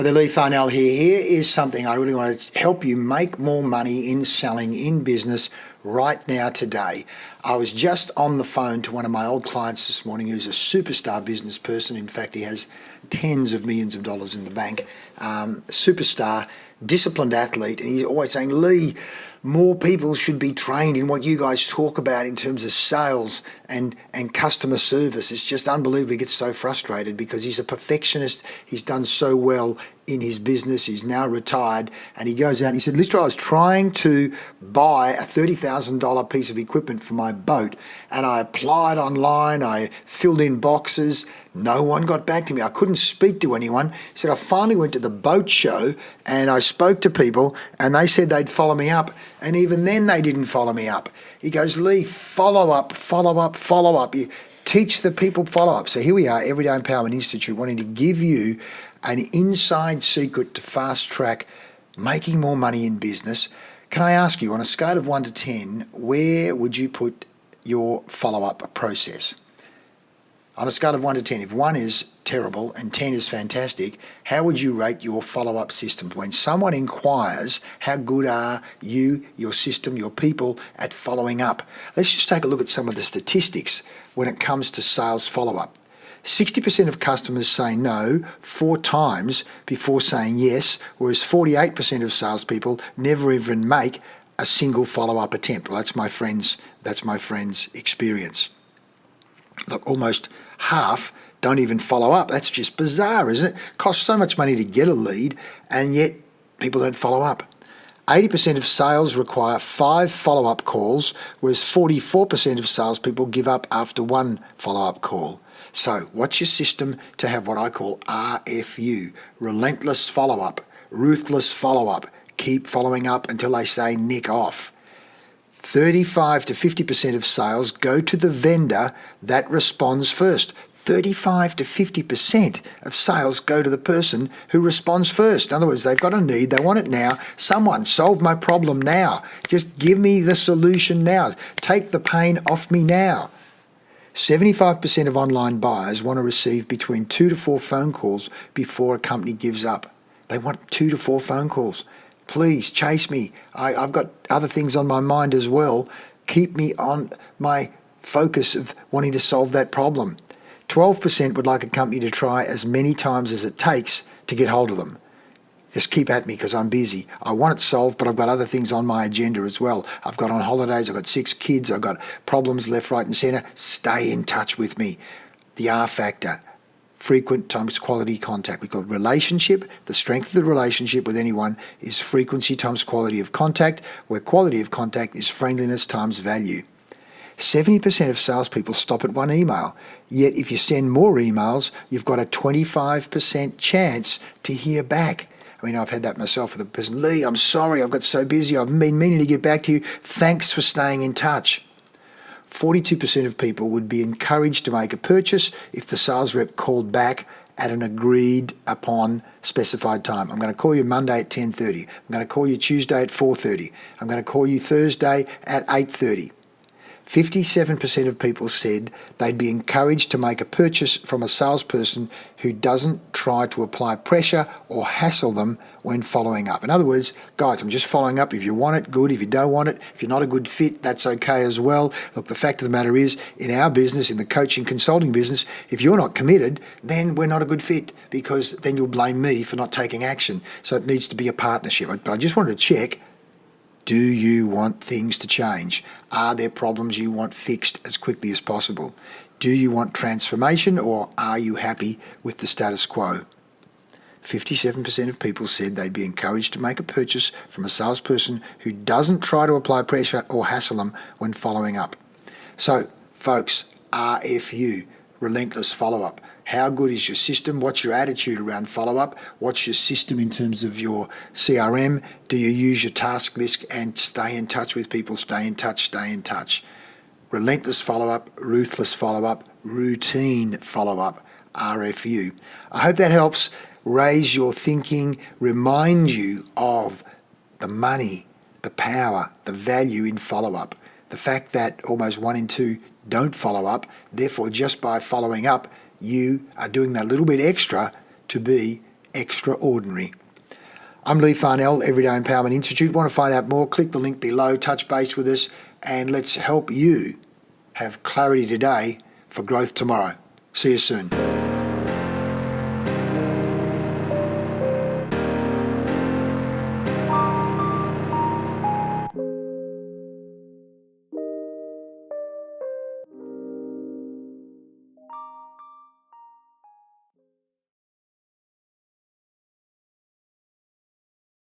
Hi there, Leigh Farnell here. Here is something I really want to help you make more money in selling in business right now today. I was just on the phone to one of my old clients this morning who's a superstar business person. In fact, he has tens of millions of dollars in the bank. Superstar, disciplined athlete, and he's always saying, Leigh, more people should be trained in what you guys talk about in terms of sales and customer service. It's just unbelievable. He gets so frustrated because he's a perfectionist. He's done so well in his business. He's now retired, and he goes out and he said, Lister, I was trying to buy a $30,000 piece of equipment for my boat, and I applied online. I filled in boxes. No one got back to me. I couldn't speak to anyone. He said, I finally went to the boat show and I spoke to people and they said they'd follow me up. And even then they didn't follow me up. He goes, Leigh, follow up, follow up, follow up. You teach the people follow up. So here we are, Everyday Empowerment Institute, wanting to give you an inside secret to fast track making more money in business. Can I ask you, on a scale of 1 to 10, where would you put your follow-up process? On a scale of 1 to 10, if 1 is terrible and 10 is fantastic, how would you rate your follow-up system? When someone inquires, how good are you, your system, your people at following up? Let's just take a look at some of the statistics when it comes to sales follow-up. 60% of customers say no 4 times before saying yes, whereas 48% of salespeople never even make a single follow-up attempt. Well, that's my friend's experience. Look, almost half don't even follow up. That's just bizarre, isn't it? Costs so much money to get a lead, and yet people don't follow up. 80% of sales require 5 follow-up calls, whereas 44% of salespeople give up after 1 follow-up call. So what's your system to have what I call RFU, relentless follow-up, ruthless follow-up, keep following up until they say nick off. 35 to 50% of sales go to the vendor that responds first. 35 to 50% of sales go to the person who responds first. In other words, they've got a need, they want it now. Someone solve my problem now. Just give me the solution now. Take the pain off me now. 75% of online buyers want to receive between 2 to 4 phone calls before a company gives up. They want 2 to 4 phone calls. Please chase me. I've got other things on my mind as well. Keep me on my focus of wanting to solve that problem. 12% would like a company to try as many times as it takes to get hold of them. Just keep at me because I'm busy. I want it solved, but I've got other things on my agenda as well. I've got on holidays, I've got 6 kids, I've got problems left, right and centre. Stay in touch with me. The R factor. Frequent times quality contact. We've got relationship. The strength of the relationship with anyone is frequency times quality of contact, where quality of contact is friendliness times value. 70% of salespeople stop at 1 email, yet if you send more emails, you've got a 25% chance to hear back. I mean, I've had that myself with a person, Leigh, I'm sorry, I've got so busy, I've been meaning to get back to you. Thanks for staying in touch. 42% of people would be encouraged to make a purchase if the sales rep called back at an agreed upon specified time. I'm going to call you Monday at 10:30. I'm going to call you Tuesday at 4:30. I'm going to call you Thursday at 8:30. 57% of people said they'd be encouraged to make a purchase from a salesperson who doesn't try to apply pressure or hassle them when following up. In other words, guys, I'm just following up. If you want it, good. If you don't want it, if you're not a good fit, that's okay as well. Look, the fact of the matter is, in our business, in the coaching consulting business, if you're not committed, then we're not a good fit, because then you'll blame me for not taking action. So it needs to be a partnership. But I just wanted to check, do you want things to change? Are there problems you want fixed as quickly as possible? Do you want transformation, or are you happy with the status quo? 57% of people said they'd be encouraged to make a purchase from a salesperson who doesn't try to apply pressure or hassle them when following up. So, folks, RFU, relentless follow-up. How good is your system? What's your attitude around follow-up? What's your system in terms of your CRM? Do you use your task list and stay in touch with people? Stay in touch, stay in touch. Relentless follow-up, ruthless follow-up, routine follow-up, RFU. I hope that helps raise your thinking, remind you of the money, the power, the value in follow-up. The fact that almost 1 in 2 don't follow up, therefore just by following up, you are doing that little bit extra to be extraordinary. I'm Leigh Farnell, Everyday Empowerment Institute. Want to find out more? Click the link below, touch base with us, and let's help you have clarity today for growth tomorrow. See you soon.